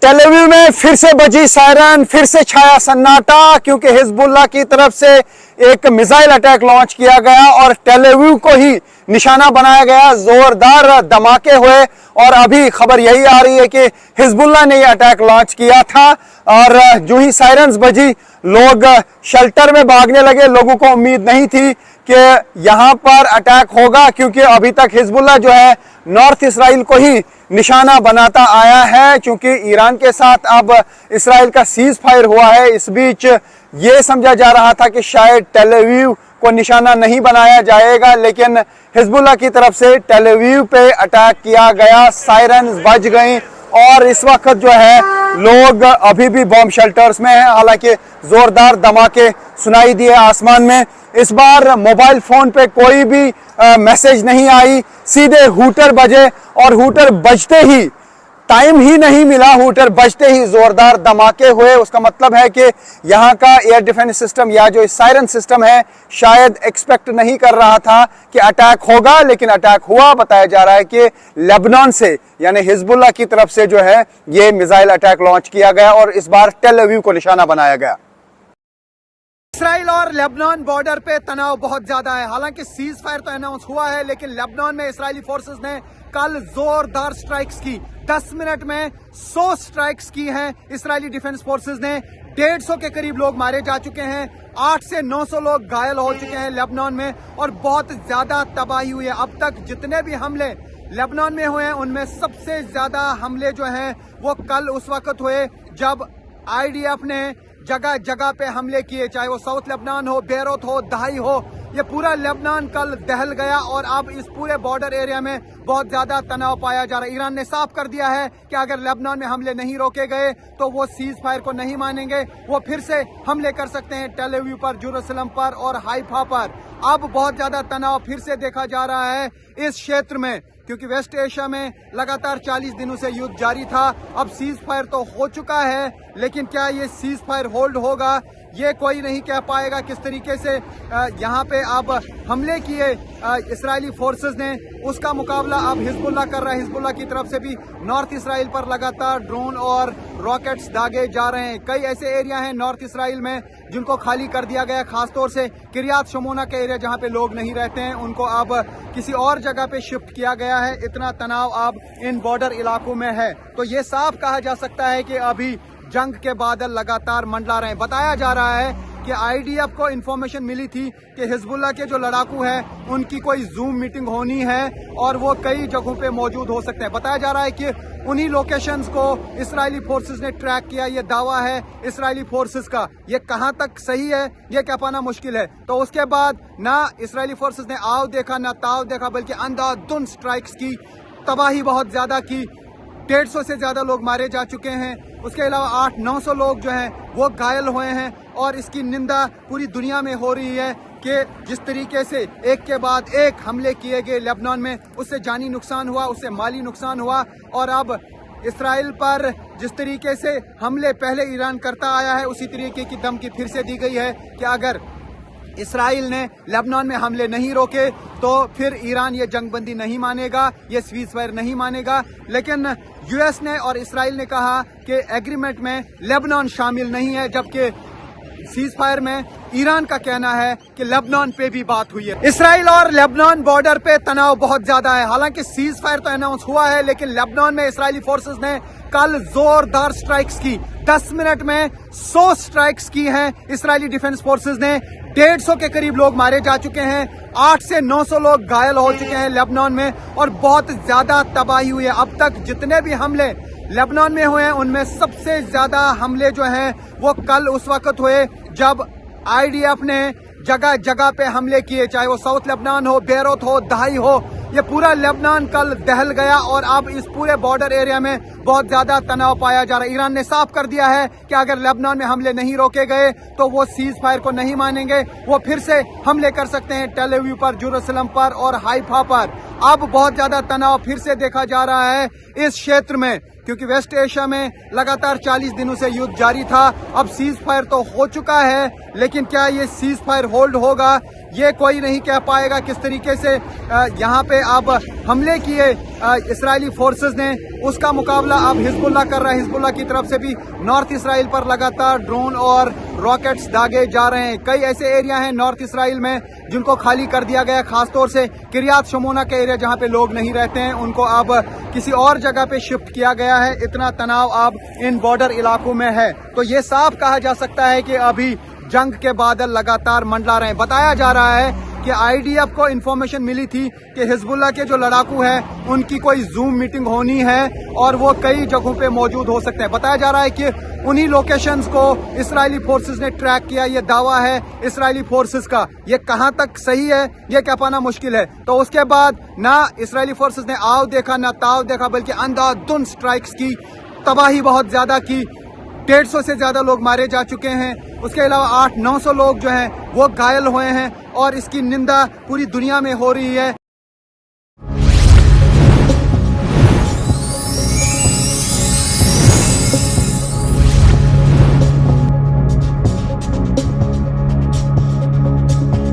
Tel Aviv में फिर से बजी सायरन, फिर से छाया सन्नाटा, क्योंकि हिजबुल्लाह की तरफ से एक मिसाइल अटैक लॉन्च किया गया और टेल अवीव को ही निशाना बनाया गया। जोरदार धमाके हुए और अभी खबर यही आ रही है कि हिजबुल्लाह ने यह अटैक लॉन्च किया था और जो ही सायरन्स बजी लोग शेल्टर में भागने लगे। लोगों को उम्मीद नहीं थी कि यहां पर अटैक होगा, क्योंकि अभी तक हिजबुल्लाह जो है नॉर्थ इसराइल को ही निशाना बनाता आया है। क्योंकि ईरान के साथ अब इसराइल का सीज फायर हुआ है, इस बीच ये समझा जा रहा था कि शायद टेल अवीव को निशाना नहीं बनाया जाएगा, लेकिन हिजबुल्लाह की तरफ से टेल अवीव पे अटैक किया गया। सायरन बज गई और इस वक्त जो है लोग अभी भी बॉम्ब शेल्टर्स में हैं। हालांकि जोरदार धमाके सुनाई दिए आसमान में। इस बार मोबाइल फोन पे कोई भी मैसेज नहीं आई, सीधे हूटर बजे और हूटर बजते ही, टाइम ही नहीं मिला, हूटर बजते ही जोरदार धमाके हुए। उसका मतलब है कि यहाँ का एयर डिफेंस सिस्टम या जो सायरन सिस्टम है शायद एक्सपेक्ट नहीं कर रहा था कि अटैक होगा, लेकिन अटैक हुआ। बताया जा रहा है कि लेबनान से यानी हिजबुल्लाह की तरफ से जो है ये मिसाइल अटैक लॉन्च किया गया और इस बार टेल अवीव को निशाना बनाया गया। इसराइल और लेबनान बॉर्डर पे तनाव बहुत ज्यादा है। हालांकि सीज फायर तो अनाउंस हुआ है, लेकिन लेबनान में इसराइली फोर्सेस ने कल जोरदार स्ट्राइक्स की। 10 मिनट में 100 स्ट्राइक्स की हैं इसराइली डिफेंस फोर्सेस ने। 150 के करीब लोग मारे जा चुके हैं, 8 से 900 लोग घायल हो चुके हैं लेबनान में और बहुत ज्यादा तबाही हुई है। अब तक जितने भी हमले लेबनान में हुए हैं उनमें सबसे ज्यादा हमले जो हैं वो कल उस वक्त हुए जब IDF ने जगह जगह पे हमले किए, चाहे वो साउथ लेबनान हो, बेरूत हो, दहाई हो। ये पूरा लेबनान कल दहल गया और अब इस पूरे बॉर्डर एरिया में बहुत ज्यादा तनाव पाया जा रहा है। ईरान ने साफ कर दिया है कि अगर लेबनान में हमले नहीं रोके गए तो वो सीज फायर को नहीं मानेंगे, वो फिर से हमले कर सकते हैं टेल अवीव पर, जेरूसलम पर और हाइफा पर। अब बहुत ज्यादा तनाव फिर से देखा जा रहा है इस क्षेत्र में, क्योंकि वेस्ट एशिया में लगातार 40 दिनों से युद्ध जारी था। अब सीज फायर तो हो चुका है, लेकिन क्या ये सीज फायर होल्ड होगा ये कोई नहीं कह पाएगा। किस तरीके से यहाँ पे अब हमले किए इसराइली फोर्सेस ने, उसका मुकाबला अब हिजबुल्लाह कर रहा है। हिजबुल्लाह की तरफ से भी नॉर्थ इसराइल पर लगातार ड्रोन और रॉकेट्स दागे जा रहे हैं। कई ऐसे एरिया हैं नॉर्थ इसराइल में जिनको खाली कर दिया गया, खासतौर से किरियात शमोना के एरिया जहाँ पे लोग नहीं रहते हैं, उनको अब किसी और जगह पे शिफ्ट किया गया है। इतना तनाव अब इन बॉर्डर इलाकों में है, तो ये साफ कहा जा सकता है कि अभी जंग के बादल लगातार मंडरा रहे हैं। बताया जा रहा है कि IDF को इन्फॉर्मेशन मिली थी कि हिजबुल्लाह के जो लड़ाकू हैं उनकी कोई जूम मीटिंग होनी है और वो कई जगहों पे मौजूद हो सकते हैं। बताया जा रहा है कि उन्हीं लोकेशंस को इसराइली फोर्सेस ने ट्रैक किया। ये दावा है इसराइली फोर्सेस का, ये कहां तक सही है ये कह पाना मुश्किल है। तो उसके बाद ना इसराइली फोर्सेस ने आव देखा ना ताव देखा, बल्कि अंधाधुंध स्ट्राइक्स की, तबाही बहुत ज्यादा की। 150 से ज्यादा लोग मारे जा चुके हैं, उसके अलावा 800-900 लोग जो हैं वो घायल हुए हैं। और इसकी निंदा पूरी दुनिया में हो रही है कि जिस तरीके से एक के बाद एक हमले किए गए लेबनान में, उससे जानी नुकसान हुआ, उससे माली नुकसान हुआ। और अब इसराइल पर जिस तरीके से हमले पहले ईरान करता आया है, उसी तरीके की धमकी फिर से दी गई है कि अगर इसराइल ने लेबनान में हमले नहीं रोके तो फिर ईरान ये जंगबंदी नहीं मानेगा, ये सीज फायर नहीं मानेगा। लेकिन US ने और इसराइल ने कहा कि एग्रीमेंट में लेबनान शामिल नहीं है, जबकि सीज फायर में ईरान का कहना है कि लेबनान पे भी बात हुई है। इसराइल और लेबनान बॉर्डर पे तनाव बहुत ज्यादा है। हालांकि सीज फायर तो अनाउंस हुआ है, लेकिन लेबनान में इसराइली फोर्सेस ने कल जोरदार स्ट्राइक्स की। 10 मिनट में 100 स्ट्राइक्स की हैं इसराइली डिफेंस फोर्सेस ने। 150 के करीब लोग मारे जा चुके हैं, 8 से 900 लोग घायल हो चुके हैं लेबनान में और बहुत ज्यादा तबाही हुई है। अब तक जितने भी हमले लेबनान में हुए हैं उनमें सबसे ज्यादा हमले जो हैं वो कल उस वक्त हुए जब IDF ने जगह जगह पे हमले किए, चाहे वो साउथ लेबनान हो, बेरूत हो, दहाई हो। ये पूरा लेबनान कल दहल गया और अब इस पूरे बॉर्डर एरिया में बहुत ज्यादा तनाव पाया जा रहा है। ईरान ने साफ कर दिया है कि अगर लेबनान में हमले नहीं रोके गए तो वो सीज फायर को नहीं मानेंगे, वो फिर से हमले कर सकते हैं टेल अवीव पर, जेरूसलम पर और हाइफा पर। अब बहुत ज्यादा तनाव फिर से देखा जा रहा है इस क्षेत्र में, क्योंकि वेस्ट एशिया में लगातार 40 दिनों से युद्ध जारी था। अब सीज फायर तो हो चुका है, लेकिन क्या ये सीज फायर होल्ड होगा ये कोई नहीं कह पाएगा किस तरीके से यहाँ पे अब हमले किए इस्राएली फोर्सेस ने, उसका मुकाबला अब हिजबुल्लाह कर रहा है। हिजबुल्लाह की तरफ से भी नॉर्थ इसराइल पर लगातार ड्रोन और रॉकेट्स दागे जा रहे हैं। कई ऐसे एरिया हैं नॉर्थ इसराइल में जिनको खाली कर दिया गया, खासतौर से किरियात शमोना के एरिया जहां पे लोग नहीं रहते हैं, उनको अब किसी और जगह पे शिफ्ट किया गया है। इतना तनाव अब इन बॉर्डर इलाकों में है, तो ये साफ कहा जा सकता है कि अभी जंग के बादल लगातार मंडरा रहे हैं। बताया जा रहा है कि आईडीएफ को इंफॉर्मेशन मिली थी कि हिजबुल्लाह के जो लड़ाकू हैं उनकी कोई जूम मीटिंग होनी है और वो कई जगहों पे मौजूद हो सकते हैं। बताया जा रहा है कि उन्हीं लोकेशंस को इस्राएली फोर्सेस ने ट्रैक किया। ये दावा है इस्राएली फोर्सेस का, ये कहां तक सही है ये कह पाना मुश्किल है। तो उसके बाद ना इस्राएली फोर्सेस ने आव देखा ना ताव देखा, बल्कि अंधाधुंध स्ट्राइक्स की, तबाही बहुत ज्यादा की। 150 से ज्यादा लोग मारे जा चुके हैं, उसके अलावा 800-900 लोग जो हैं वो घायल हुए हैं और इसकी निंदा पूरी दुनिया में हो रही है।